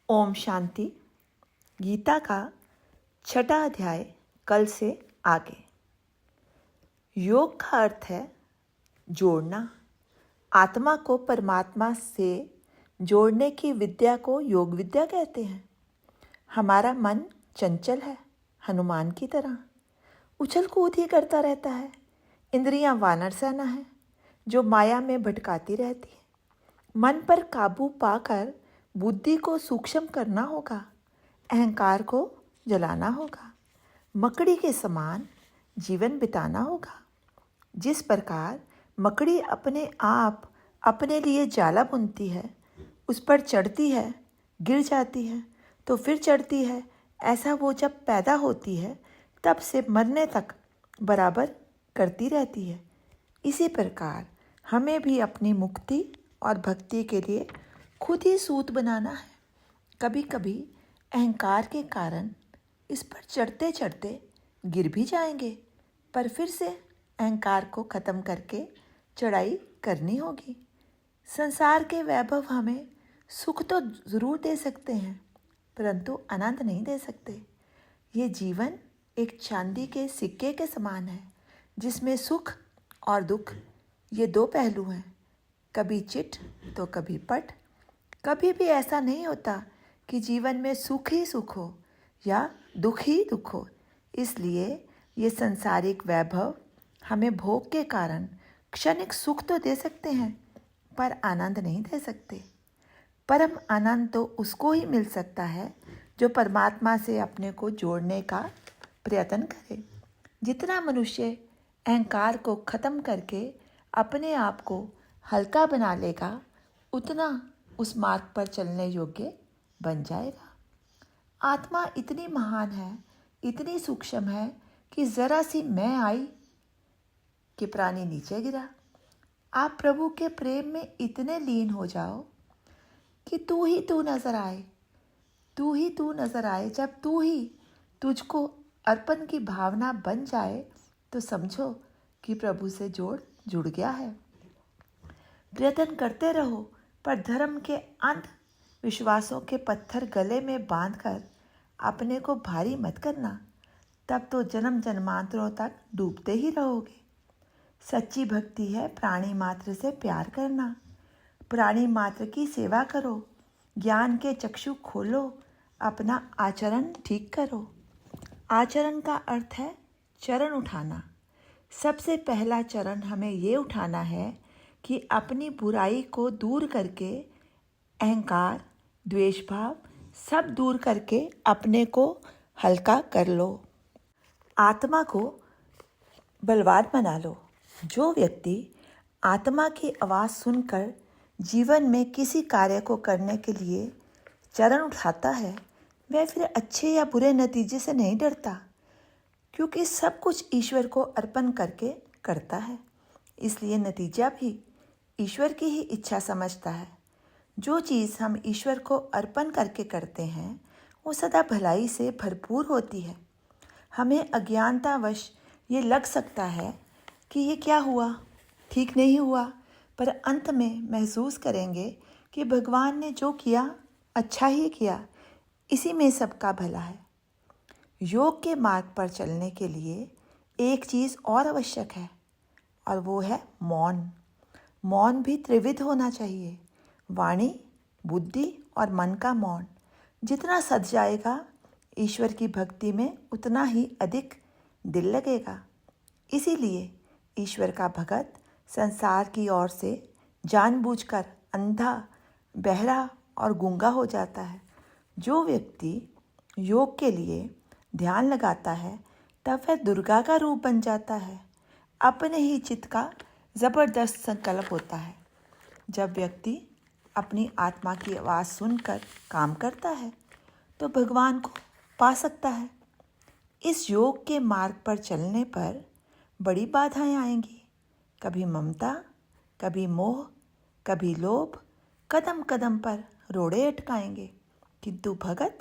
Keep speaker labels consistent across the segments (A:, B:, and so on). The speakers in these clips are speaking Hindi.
A: ओम शांति। गीता का 6वां अध्याय कल से आगे। योग का अर्थ है जोड़ना। आत्मा को परमात्मा से जोड़ने की विद्या को योग विद्या कहते हैं। हमारा मन चंचल है, हनुमान की तरह उछल कूद ही करता रहता है। इंद्रियां वानर सेना है जो माया में भटकाती रहती है। मन पर काबू पाकर बुद्धि को सूक्ष्म करना होगा, अहंकार को जलाना होगा, मकड़ी के समान जीवन बिताना होगा। जिस प्रकार मकड़ी अपने आप अपने लिए जाला बुनती है, उस पर चढ़ती है, गिर जाती है तो फिर चढ़ती है, ऐसा वो जब पैदा होती है तब से मरने तक बराबर करती रहती है। इसी प्रकार हमें भी अपनी मुक्ति और भक्ति के लिए खुद ही सूत बनाना है। कभी कभी अहंकार के कारण इस पर चढ़ते चढ़ते गिर भी जाएंगे, पर फिर से अहंकार को ख़त्म करके चढ़ाई करनी होगी। संसार के वैभव हमें सुख तो ज़रूर दे सकते हैं, परंतु आनंद नहीं दे सकते। ये जीवन एक चांदी के सिक्के के समान है, जिसमें सुख और दुख ये दो पहलू हैं। कभी चिट तो कभी पट। कभी भी ऐसा नहीं होता कि जीवन में सुख ही सुख हो या दुख ही दुख हो। इसलिए ये सांसारिक वैभव हमें भोग के कारण क्षणिक सुख तो दे सकते हैं, पर आनंद नहीं दे सकते। परम आनंद तो उसको ही मिल सकता है जो परमात्मा से अपने को जोड़ने का प्रयत्न करे। जितना मनुष्य अहंकार को ख़त्म करके अपने आप को हल्का बना लेगा, उतना उस मार्ग पर चलने योग्य बन जाएगा। आत्मा इतनी महान है, इतनी सूक्ष्म है कि ज़रा सी मैं आई कि प्राणी नीचे गिरा। आप प्रभु के प्रेम में इतने लीन हो जाओ कि तू ही तू नज़र आए, तू ही तू नज़र आए। जब तू ही तुझको अर्पण की भावना बन जाए तो समझो कि प्रभु से जुड़ गया है। प्रयत्न करते रहो, पर धर्म के अंध विश्वासों के पत्थर गले में बांधकर अपने को भारी मत करना, तब तो जन्म जन्मांतरों तक डूबते ही रहोगे। सच्ची भक्ति है प्राणी मात्र से प्यार करना। प्राणी मात्र की सेवा करो, ज्ञान के चक्षु खोलो, अपना आचरण ठीक करो। आचरण का अर्थ है चरण उठाना। सबसे पहला चरण हमें ये उठाना है कि अपनी बुराई को दूर करके अहंकार, द्वेष भाव सब दूर करके अपने को हल्का कर लो। आत्मा को बलवान बना लो। जो व्यक्ति आत्मा की आवाज़ सुनकर जीवन में किसी कार्य को करने के लिए चरण उठाता है, वह फिर अच्छे या बुरे नतीजे से नहीं डरता, क्योंकि सब कुछ ईश्वर को अर्पण करके करता है। इसलिए नतीजा भी ईश्वर की ही इच्छा समझता है। जो चीज़ हम ईश्वर को अर्पण करके करते हैं वो सदा भलाई से भरपूर होती है। हमें अज्ञानतावश ये लग सकता है कि ये क्या हुआ, ठीक नहीं हुआ, पर अंत में महसूस करेंगे कि भगवान ने जो किया अच्छा ही किया, इसी में सबका भला है। योग के मार्ग पर चलने के लिए एक चीज़ और आवश्यक है, और वो है मौन। मौन भी त्रिविध होना चाहिए, वाणी, बुद्धि और मन का मौन। जितना सज जाएगा ईश्वर की भक्ति में, उतना ही अधिक दिल लगेगा। इसीलिए ईश्वर का भगत संसार की ओर से जानबूझकर अंधा, बहरा और गूंगा हो जाता है। जो व्यक्ति योग के लिए ध्यान लगाता है, तब वह दुर्गा का रूप बन जाता है। अपने ही चित्त का ज़बरदस्त संकल्प होता है। जब व्यक्ति अपनी आत्मा की आवाज़ सुनकर काम करता है तो भगवान को पा सकता है। इस योग के मार्ग पर चलने पर बड़ी बाधाएं आएंगी। कभी ममता, कभी मोह, कभी लोभ, कदम कदम पर रोड़े अटकाएंगे। किंतु भगत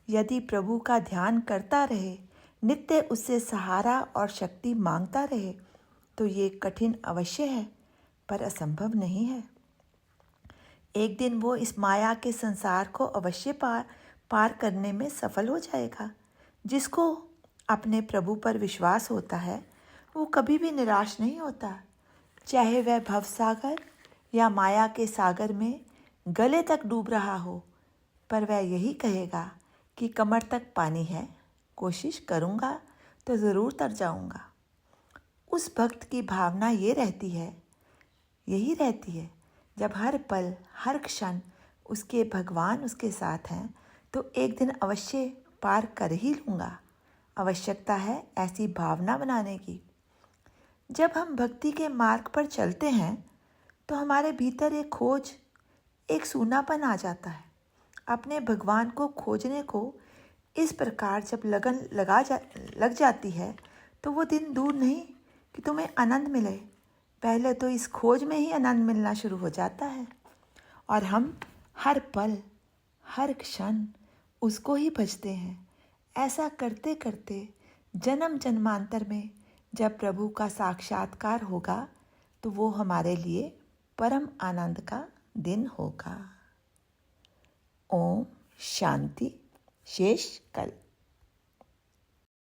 A: यदि प्रभु का ध्यान करता रहे, नित्य उससे सहारा और शक्ति मांगता रहे, तो ये कठिन अवश्य है, पर असंभव नहीं है। एक दिन वो इस माया के संसार को अवश्य पार करने में सफल हो जाएगा। जिसको अपने प्रभु पर विश्वास होता है वो कभी भी निराश नहीं होता, चाहे वह भवसागर या माया के सागर में गले तक डूब रहा हो, पर वह यही कहेगा कि कमर तक पानी है, कोशिश करूँगा तो ज़रूर तर जाऊँगा। उस भक्त की भावना यही रहती है। जब हर पल हर क्षण उसके भगवान उसके साथ हैं तो एक दिन अवश्य पार कर ही लूँगा। आवश्यकता है ऐसी भावना बनाने की। जब हम भक्ति के मार्ग पर चलते हैं तो हमारे भीतर एक खोज, एक सूनापन आ जाता है। अपने भगवान को खोजने को इस प्रकार जब लगन लग जाती है तो वो दिन दूर नहीं कि तुम्हें आनंद मिले। पहले तो इस खोज में ही आनंद मिलना शुरू हो जाता है और हम हर पल हर क्षण उसको ही भजते हैं। ऐसा करते करते जन्म जन्मांतर में जब प्रभु का साक्षात्कार होगा तो वो हमारे लिए परम आनंद का दिन होगा। ओम शांति। शेष कल।